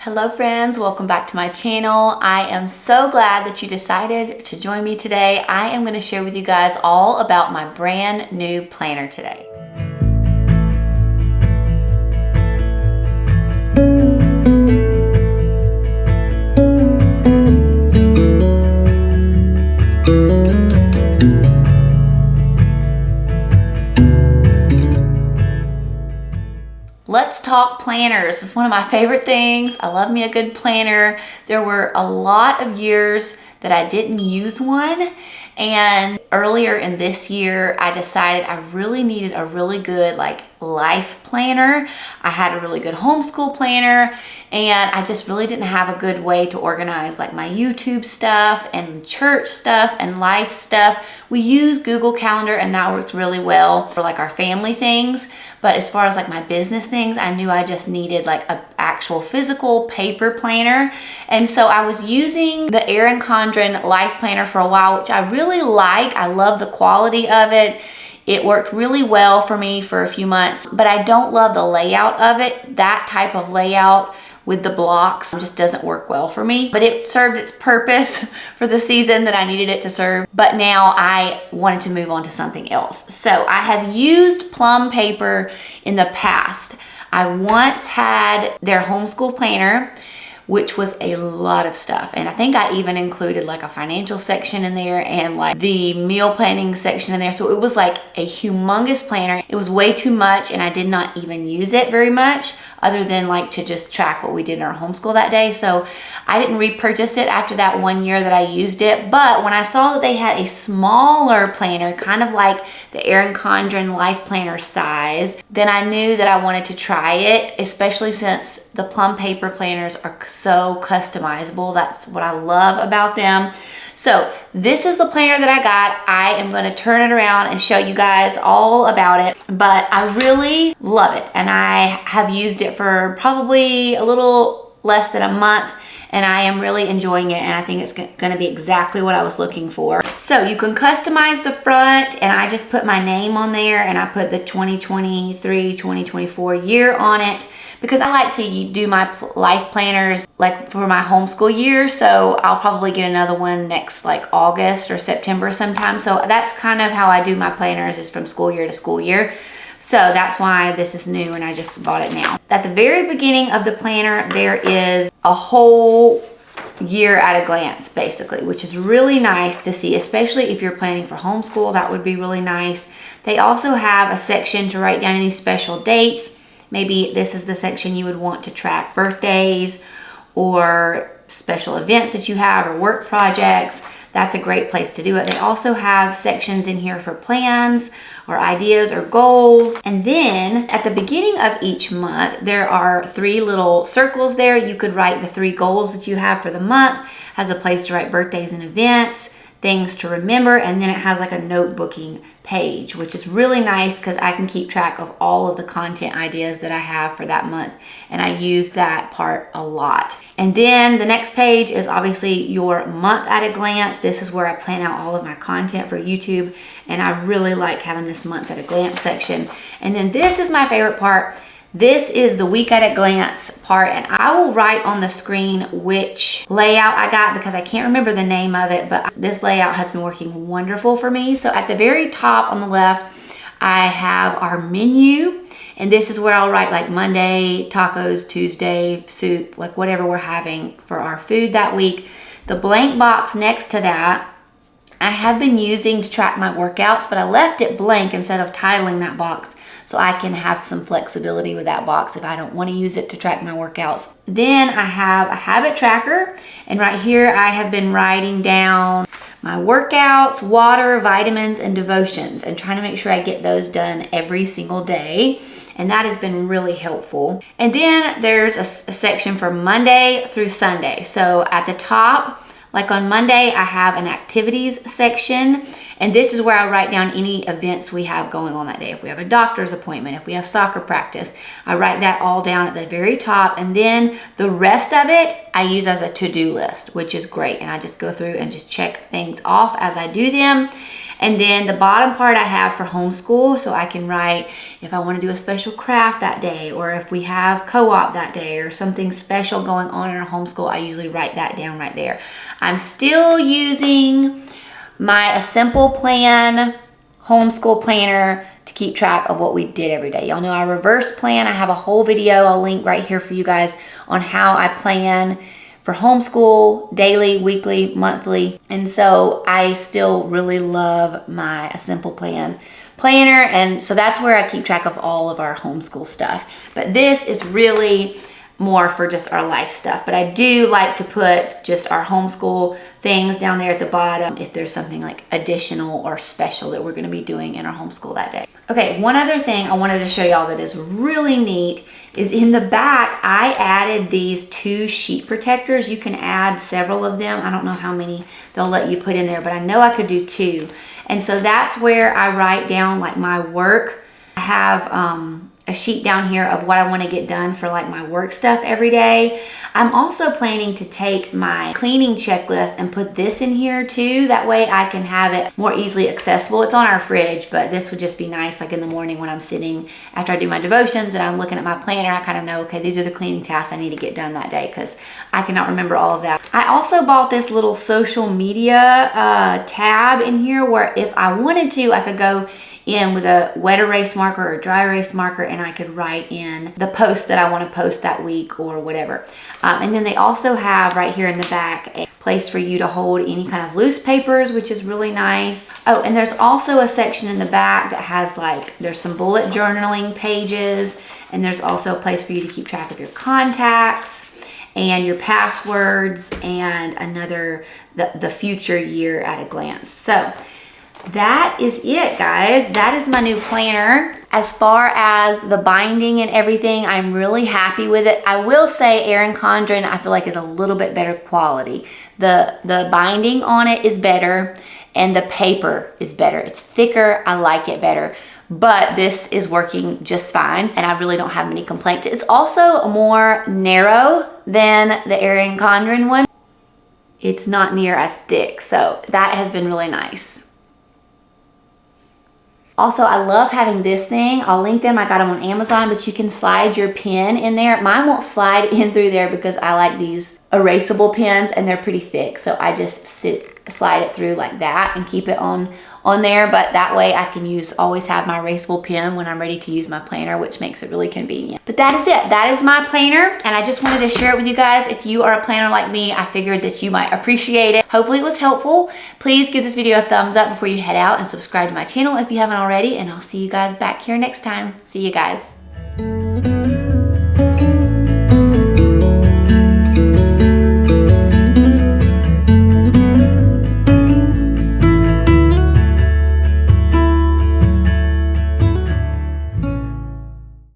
Hello friends, welcome back to my channel. I am so glad that you decided to join me today. I am going to share with you guys all about my brand new planner today. Let's talk planners. It's one of my favorite things. I love me a good planner. There were a lot of years that I didn't use one, and earlier in this year I decided I really needed a really good life planner. I had a really good homeschool planner, and I just really didn't have a good way to organize my YouTube stuff and church stuff and life stuff. We use Google Calendar and that works really well for our family things, but as far as my business things, I knew I just needed an actual physical paper planner. And so I was using the Erin Condren Life Planner for a while, which I really like. I love the quality of it. It worked really well for me for a few months, but I don't love the layout of it. That type of layout with the blocks just doesn't work well for me, but it served its purpose for the season that I needed it to serve. But now I wanted to move on to something else. So I have used Plum paper in the past. I once had their homeschool planner, which was a lot of stuff. And I think I even included a financial section in there and the meal planning section in there. So it was a humongous planner. It was way too much and I did not even use it very much other than to just track what we did in our homeschool that day. So I didn't repurchase it after that 1 year that I used it. But when I saw that they had a smaller planner, kind of like the Erin Condren Life Planner size, then I knew that I wanted to try it, especially since the Plum paper planners are so customizable. That's what I love about them. So this is the planner that I got. I am going to turn it around and show you guys all about it, but I really love it. And I have used it for probably a little less than a month, and I am really enjoying it, and I think it's going to be exactly what I was looking for. So you can customize the front, and I just put my name on there, and I put the 2023-2024 year on it, because I like to do my life planners for my homeschool year. So I'll probably get another one next August or September sometime. So that's kind of how I do my planners, is from school year to school year. So that's why this is new and I just bought it now. At the very beginning of the planner, there is a whole year at a glance basically, which is really nice to see, especially if you're planning for homeschool. That would be really nice. They also have a section to write down any special dates. Maybe this is the section you would want to track birthdays or special events that you have or work projects. That's a great place to do it. They also have sections in here for plans or ideas or goals. And then at the beginning of each month, there are 3 little circles there. You could write the 3 goals that you have for the month, has a place to write birthdays and events, things to remember, and then it has a notebooking page, which is really nice because I can keep track of all of the content ideas that I have for that month, and I use that part a lot. And then the next page is obviously your month at a glance. This is where I plan out all of my content for YouTube, and I really like having this month at a glance section. And then this is my favorite part. This is the week at a glance part, and I will write on the screen which layout I got because I can't remember the name of it, but this layout has been working wonderful for me. So at the very top on the left, I have our menu, and this is where I'll write Monday, tacos, Tuesday, soup, whatever we're having for our food that week. The blank box next to that, I have been using to track my workouts, but I left it blank instead of titling that box, so I can have some flexibility with that box if I don't want to use it to track my workouts. Then I have a habit tracker, and right here I have been writing down my workouts, water, vitamins, and devotions, and trying to make sure I get those done every single day. And that has been really helpful. And then there's a section for Monday through Sunday. So at the top, on Monday, I have an activities section, and this is where I write down any events we have going on that day. If we have a doctor's appointment, if we have soccer practice, I write that all down at the very top, and then the rest of it I use as a to-do list, which is great. And I just go through and just check things off as I do them. And then the bottom part I have for homeschool, so I can write if I want to do a special craft that day, or if we have co-op that day, or something special going on in our homeschool, I usually write that down right there. I'm still using my A Simple Plan homeschool planner to keep track of what we did every day. Y'all know I reverse plan. I have a whole video I'll link right here for you guys on how I plan for homeschool daily, weekly, monthly. And so I still really love my A Simple Plan planner, and so that's where I keep track of all of our homeschool stuff. But this is really more for just our life stuff, but I do like to put just our homeschool things down there at the bottom if there's something like additional or special that we're going to be doing in our homeschool that day. Okay, one other thing I wanted to show y'all that is really neat is in the back I added these 2 sheet protectors. You can add several of them. I don't know how many they'll let you put in there, but I know I could do 2. And so that's where I write down like my work. I have a sheet down here of what I want to get done for like my work stuff every day. I'm also planning to take my cleaning checklist and put this in here too. That way I can have it more easily accessible. It's on our fridge, but this would just be nice like in the morning when I'm sitting after I do my devotions and I'm looking at my planner. I kind of know, okay, these are the cleaning tasks I need to get done that day because I cannot remember all of that. I also bought this little social media tab in here where if I wanted to, I could go in with a wet erase marker or dry erase marker and I could write in the post that I want to post that week or whatever. And then they also have right here in the back a place for you to hold any kind of loose papers, which is really nice. Oh, and there's also a section in the back that has like, there's some bullet journaling pages, and there's also a place for you to keep track of your contacts and your passwords and the future year at a glance. So that is it, guys. That is my new planner. As far as the binding and everything, I'm really happy with it. I will say Erin Condren, I feel like is a little bit better quality. The binding on it is better and the paper is better. It's thicker. I like it better. But this is working just fine and I really don't have many complaints. It's also more narrow than the Erin Condren one. It's not near as thick, so that has been really nice. Also, I love having this thing. I'll link them. I got them on Amazon, but you can slide your pen in there. Mine won't slide in through there because I like these erasable pens and they're pretty thick. So I just slide it through like that and keep it on there. But that way I can always have my erasable pen when I'm ready to use my planner, which makes it really convenient. But that is it. That is my planner. And I just wanted to share it with you guys. If you are a planner like me, I figured that you might appreciate it. Hopefully it was helpful. Please give this video a thumbs up before you head out and subscribe to my channel if you haven't already. And I'll see you guys back here next time. See you guys.